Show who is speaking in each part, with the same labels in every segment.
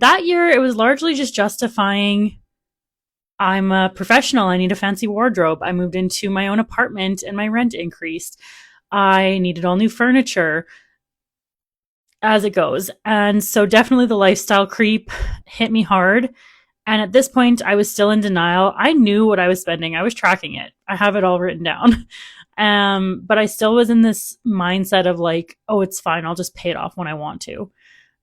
Speaker 1: that year, it was largely just justifying I'm a professional. I need a fancy wardrobe. I moved into my own apartment and my rent increased. I needed all new furniture as it goes. And so definitely the lifestyle creep hit me hard. And at this point, I was still in denial. I knew what I was spending. I was tracking it. I have it all written down. But I still was in this mindset of like, oh, it's fine. I'll just pay it off when I want to.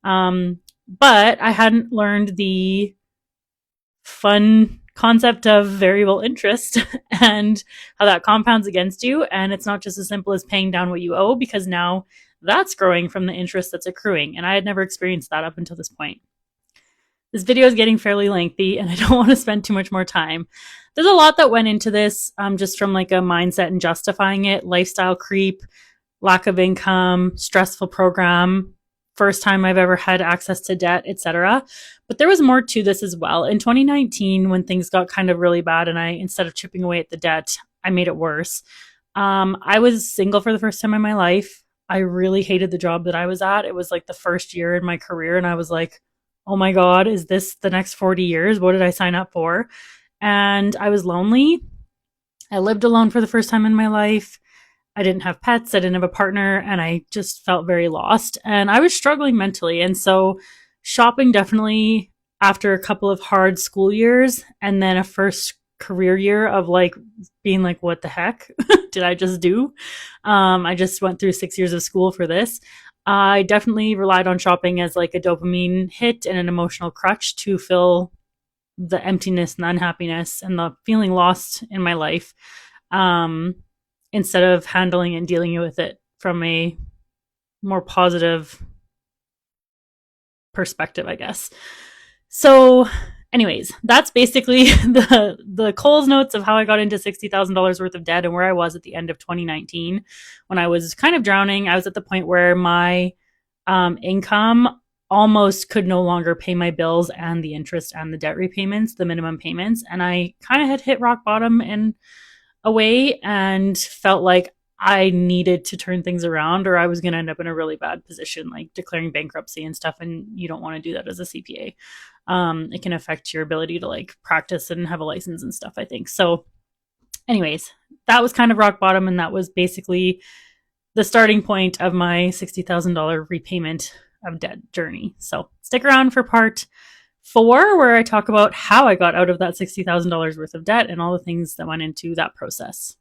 Speaker 1: But I hadn't learned the fun concept of variable interest and how that compounds against you. And it's not just as simple as paying down what you owe, because now that's growing from the interest that's accruing. And I had never experienced that up until this point. This video is getting fairly lengthy and I don't want to spend too much more time. There's a lot that went into this, just from like a mindset and justifying it, lifestyle creep, lack of income, stressful program, first time I've ever had access to debt, etc. But there was more to this as well. In 2019, when things got kind of really bad and I, instead of chipping away at the debt, I made it worse. I was single for the first time in my life. I really hated the job that I was at. It was like the first year in my career and I was like, oh my God, is this the next 40 years? What did I sign up for? And I was lonely. I lived alone for the first time in my life. I didn't have pets. I didn't have a partner. And I just felt very lost. And I was struggling mentally. And so shopping definitely, after a couple of hard school years and then a first career year of like being like, what the heck did I just do? I just went through 6 years of school for this. I definitely relied on shopping as like a dopamine hit and an emotional crutch to fill the emptiness and the unhappiness and the feeling lost in my life, instead of handling and dealing with it from a more positive perspective, I guess. So anyways, that's basically the Coles notes of how I got into $60,000 worth of debt and where I was at the end of 2019 when I was kind of drowning. I was at the point where my income almost could no longer pay my bills and the interest and the debt repayments, the minimum payments. And I kind of had hit rock bottom in a way and felt like I needed to turn things around or I was going to end up in a really bad position, like declaring bankruptcy and stuff. And you don't want to do that as a CPA. It can affect your ability to like practice and have a license and stuff, I think. So anyways, that was kind of rock bottom. And that was basically the starting point of my $60,000 repayment of debt journey. So stick around for part 4, where I talk about how I got out of that $60,000 worth of debt and all the things that went into that process.